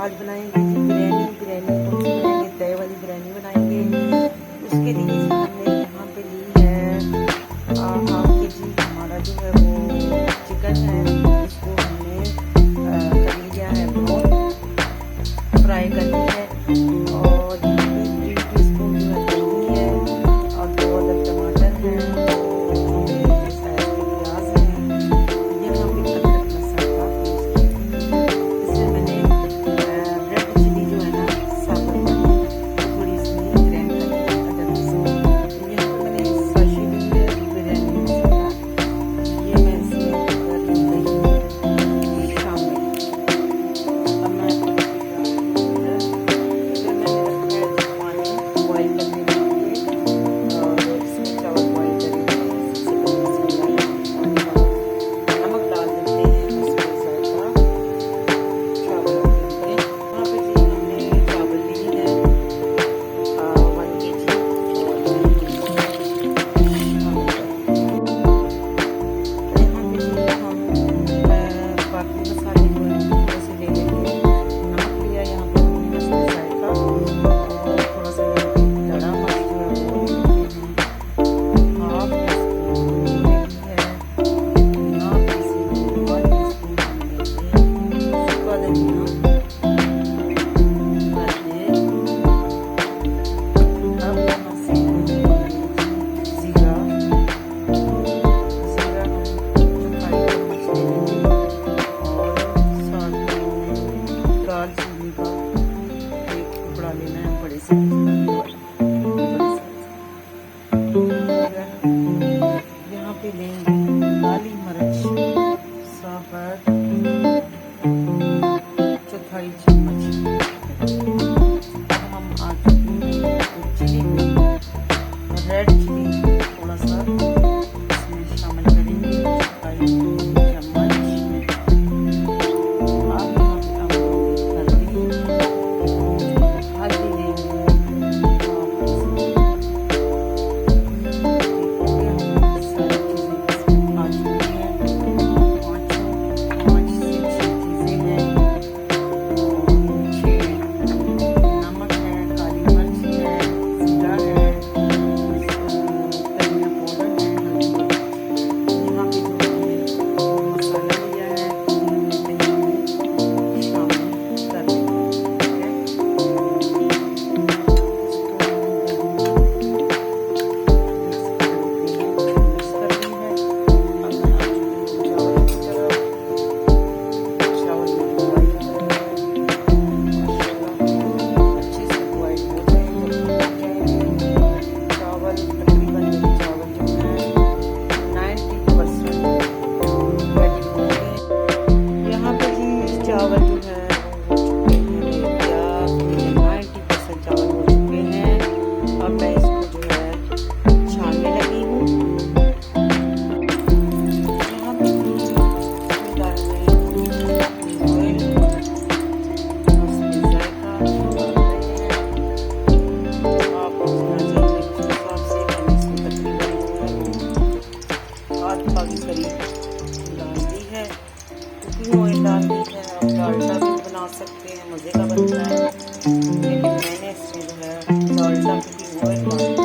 आज बनाएंगे जी बिरयानी। बिरयानी कौन सी बनाएंगे? तवे वाली बिरयानी बनाएंगे। उसके लिए जी हमने यहाँ पे ली है हाफ के जी हमारा जो है वो चिकन है। इसको हमने कर लिया है ब्राउन, फ्राई करनी है। और 3 टीस्पून जो है हल्दी है और 2 अदद टमाटर हैं, छोटे साइज के प्याज हैं। यहाँ पे अदरक लहसुन का पेस्ट है। इसमें मैंने रेड चिली जो है ना साबुत वाली थोड़ी इसमें ग्राइंड कर ली है अदरक लहसुन। यहाँ पे मैंने साशी ली है बिरयानी मसाला, ये मैं इसमें कर रही हूँ शामिल। अब मैं यहाँ पे लेंगे काली मिर्च साबुत 1/4 चम्मच। अब हम आ चुके हैं चिली में, रेड चिली थोड़ा सा इसमें शामिल करेंगे 1/4 चम्मच। अब यहाँ पे हम हल्दी लेंगे ऑयल डाल दी है। आप डालडा भी बना सकते हैं, मज़े का बनता है, लेकिन मैंने इसमें जो है डालडा कुकिंग ऑयल डाला।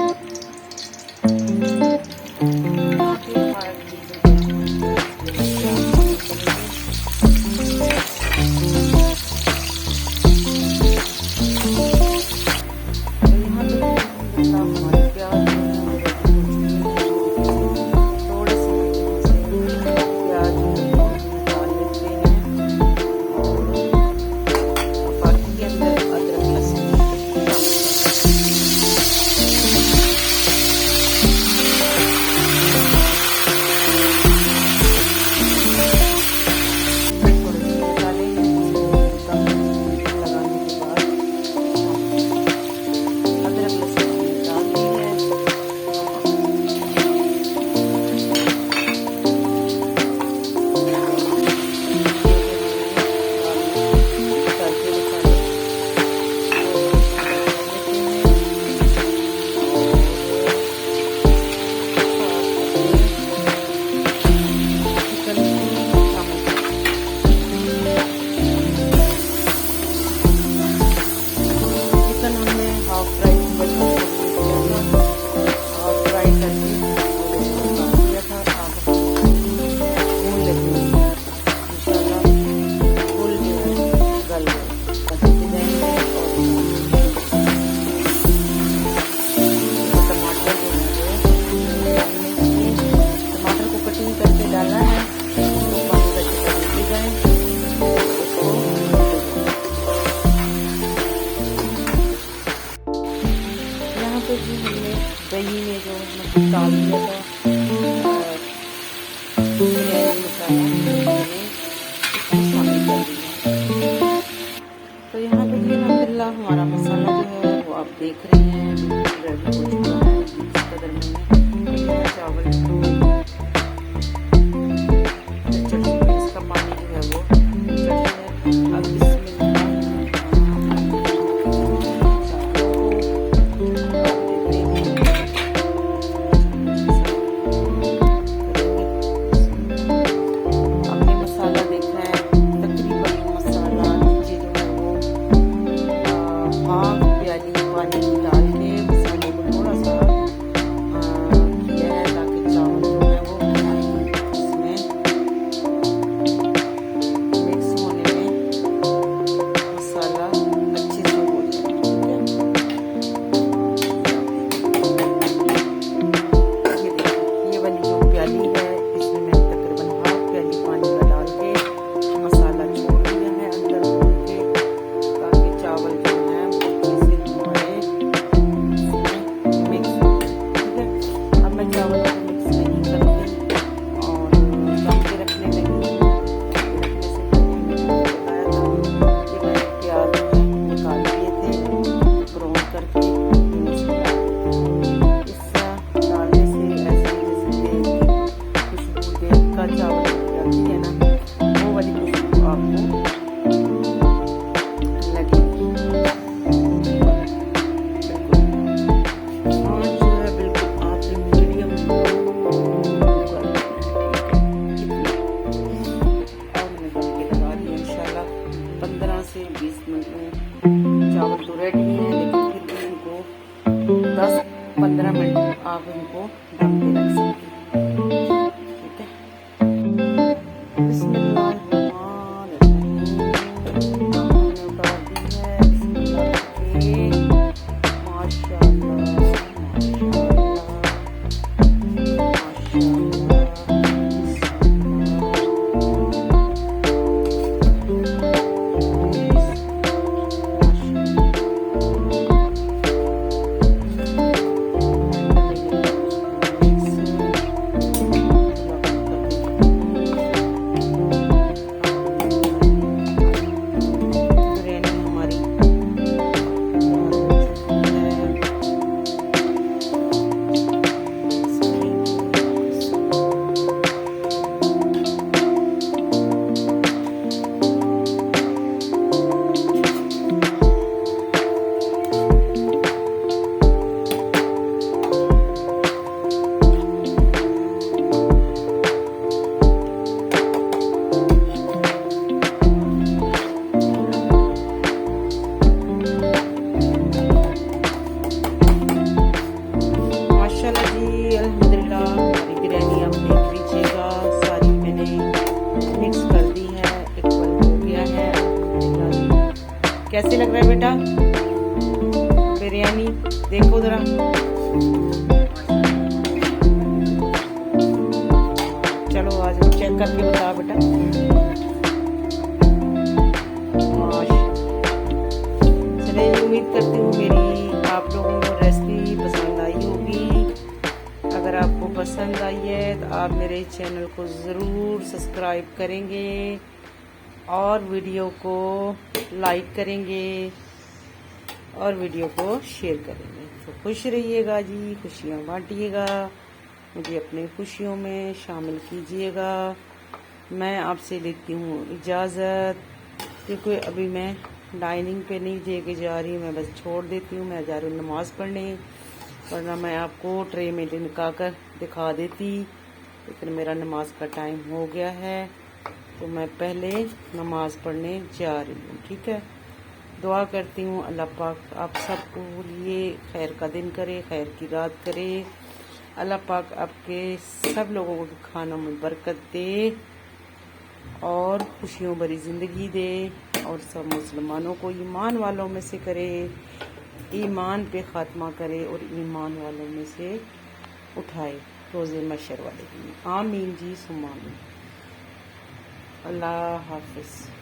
बिरयानी मसाला मैंने इसमें शामिल कर दिया। तो यहाँ पे जी अल्हम्दुलिल्लाह हमारा मसाला जो है वो आप देख रहे हैं बिल्कुल रेडी हो चुका है। इस कदर मैंने लिया चावल इसका पानी जो है वो अब से 20 मिनट में चावल तो रेडी है, लेकिन फिर भी इनको 10-15 मिनट आप इनको दम पे रख सकते हैं। ठीक है, बिस्मिल्लाह अल्हम्दुलिल्लाह हमारी बिरयानी आप देख लीजिएगा, सारी मैंने मिक्स कर दी है, इक्वल हो गया है। कैसे लग रहा है बेटा बिरयानी? देखो जरा, चलो आज चेक करके बता बेटा। चलिए, उम्मीद करती हूँ मेरी आप लोगों को रेसिपी पसंद आई होगी। अगर आपको पसंद आई है तो आप मेरे चैनल को ज़रूर सब्सक्राइब करेंगे और वीडियो को लाइक करेंगे और वीडियो को शेयर करेंगे। तो खुश रहिएगा जी, खुशियाँ बांटिएगा, मुझे अपनी खुशियों में शामिल कीजिएगा। मैं आपसे लेती हूँ इजाज़त, क्योंकि अभी मैं डाइनिंग पे नहीं लेके जा रही, मैं बस छोड़ देती हूँ। मैं जा रही हूँ नमाज़ पढ़ने, वरना मैं आपको ट्रे में निकाल कर दिखा देती, लेकिन मेरा नमाज का टाइम हो गया है, तो मैं पहले नमाज पढ़ने जा रही हूँ। ठीक है, दुआ करती हूँ अल्लाह पाक आप सबको लिए खैर का दिन करे, खैर की रात करे। अल्लाह पाक आपके सब लोगों को खानों में बरकत दे और खुशियों भरी ज़िंदगी दे, और सब मुसलमानों को ईमान वालों में से करे, ईमान पे ख़ात्मा करे और ईमान वालों में से उठाए रोज़े मशर वाले दिन। आमीन जी सुम्मा आमीन। अल्लाह हाफिज़।